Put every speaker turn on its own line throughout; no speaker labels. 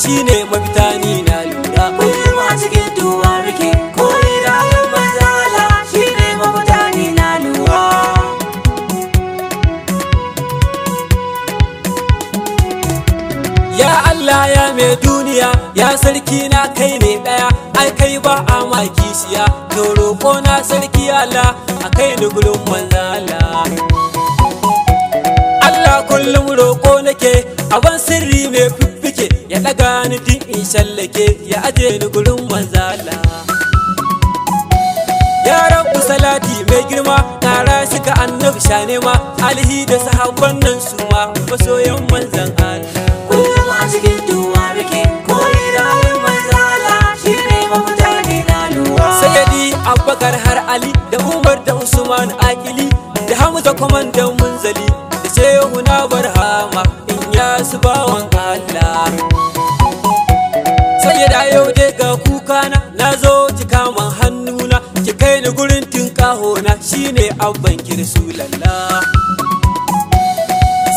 shine mafita ni na lura.
Kullum a cikin tuba muke koyi da halin manzon Allah shine mafita ni na lura.
Ya Allah ya mai duniya ya sarki na kai ne daya, ai kai ba a maki siya, to roƙo na sarki Allah a kai ni gurin manzon Allah. Allah kullum roƙo nake aban sirri mai fiffike, ya daga ni din in shallake, ya aje ni gurin manzon Allah. Ya Rabbu salati mai girma ƙara shi ga annabi shane ma, alihi da sahabban nan su ma masoyan manzon Allah.
Kullum a cikin tuba muke koyi da halin manzon Allah shine mafita ni na lura.
Sayyidi Abubakar har Ali da Umar da Usman Akili da Hamza kwamandan munzali da Shehu na Barhama in ya su bawan Allah. Sayyida yau dai ga kukana na zo ki kama hannuna, ki kai ni gurin tinkahona shine abban ki Rasulallah.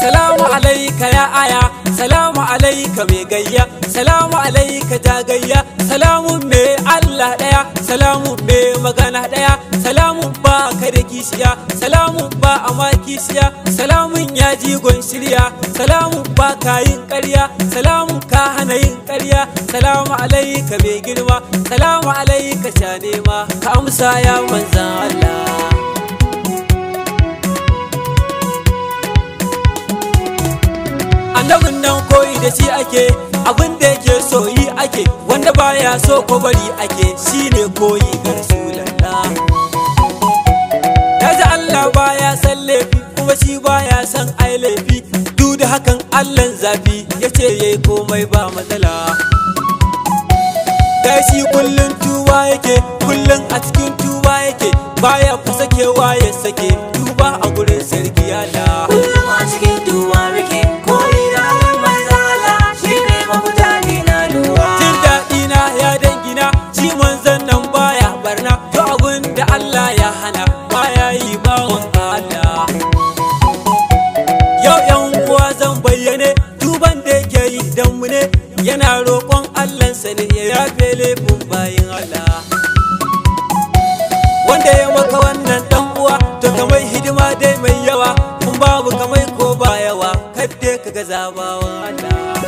Salamu alaika ya aya, salamu alaika mai gayya, salamu alaika tagayya, salamun mai Allah daya, salamun mai magana daya, salamun ba ka da kishiya, salamun ba a ma kishiya, salamun ya jigon shirya, salamun ba ka yin ƙarya, salamun ka hana yin ƙarya, salamu alaika mai girma, salamu alaika sha nema, ka amsa ya manzon Allah. Annabin nan koyi da shi ake, abin da yake so yi ake, wanda baya so ko bari ake, shine koyi ga Rasulallah. Yaji Allah baya san laifi kuma shi baya san ai laifi, duk da hakan Allahn zafi yace yayi komai ba matsala. Dai shi kullun tuba yake, kullun a cikin tuba yake, baya kusa kewa ya sake, tuba a gurin sarki Allah.
Kullum a cikin tuba muke koyi da halin manzon Allah shine mafita ni na lura.
Jin daɗi na ya dangina, shi manzon nan baya barna, to abin da Allah ya hana baya yi bawan Allah. Yau yan uwa zan bayyane tuban da yake yi dan mu ne, yana roƙon Allahnsa ne ya yafe laifin bayin Allah. Wanda ya maka wannan dan uwa to kamar hidima dai mai yawa, kun babu kamar ko ba yawa, kadde ka ga zabawan Allah.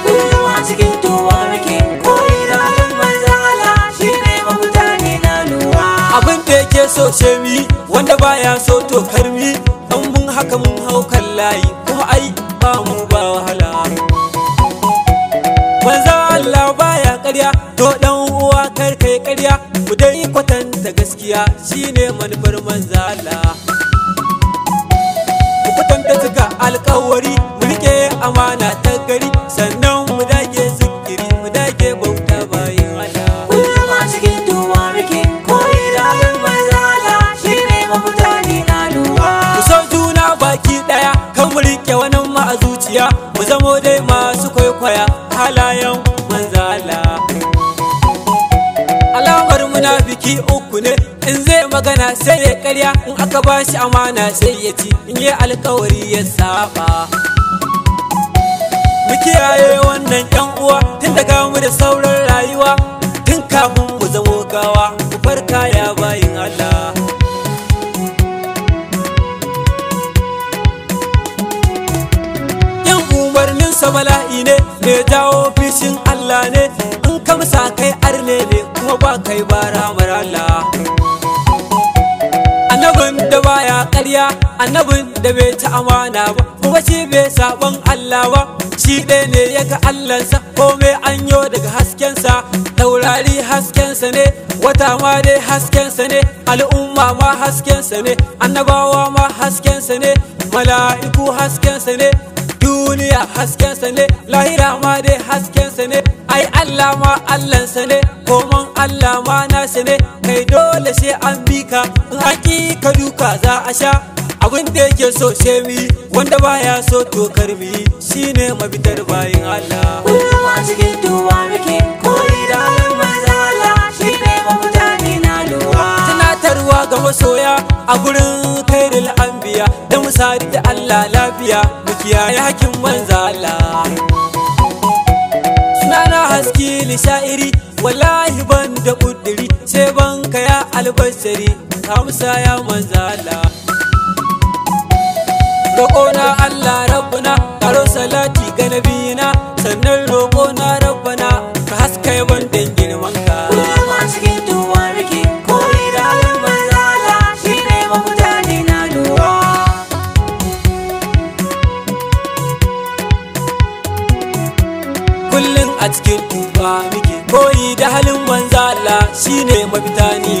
Kullum a cikin tuba muke koyi da halin manzon Allah shine mafita ni na lura.
Abin da yake so ce mi, wanda baya so to karmi, dan mun haka mun hau kan layi kuma ai ba mu ba wahala. Manzon Allah baya ƙarya, to dan uwa kar kai ƙarya, ku dai kwatanta gaskiya shine manufar manzon Allah. Ku kwatanta cika alƙawari, mu rike amana ta gari, sannan mu dage zikiri, mu dage bauta bayin Allah.
Kullum a cikin tuba muke koyi da halin manzon Allah shine mafita ni na lura.
Ku so juna baki daya, kan mu rike wannan ma a zuciya, mu zamo dai masu kwaikwaya halayen manzon Allah. Alamar munafiki uku ne, in zai magana sai ya karya, in aka bashi amana sai ya ci, in yi alkawari ya saba. Mu kiyaye wannan yan uwa, tun daga mu da sauran rayuwa, tun kafin mu zamo gawa, ku farka ya bayin Allah. Umarninsa bala'i ne, mai jawo fishin Allah ne, in ka musa kai arne ne, kuma ba kai ba ramar Allah. Annabin da baya ƙarya, annabin da bai ci amana ba, kuma shi bai saɓon Allah ba, shi ɗaya ne ya ga Allahnsa, komai an yo daga haskensa, taurari haskensa ne, wata ma dai haskensa ne, al'umma ma haskensa ne, annabawa ma haskensa ne, mala'iku haskensa ne, duniya haskensa ne, lahira ma dai haskensa ne, ai Allah ma Allahnsa ne, koman Allah ma nasa ne, kai dole sai an bi ka, in haƙi ka duka za a sha, abin da yake so sai mi, wanda baya so to karmi, shine mafitar bayin Allah.
Kullum a cikin tuba muke koyi da halin manzon Allah shine mafita
ga masoya a gurin kairil anbiya da musadi da Allah lafiya mu kiyaye hakkin manzon Allah. Sunana haskilu sha'iri wallahi ban da kudiri sai ban kaya albashari kamsa ya manzon Allah. Roƙona Allah rabbana karo salati ga nabiyina sannan roƙona rabbana ka haska yabon dan girman ka.
Kuma cikin tuba muke koyi da halin manzon Allah shine mafita ne na lura.
Kullum a cikin tuba muke koyi da halin manzon Allah shine mafita ne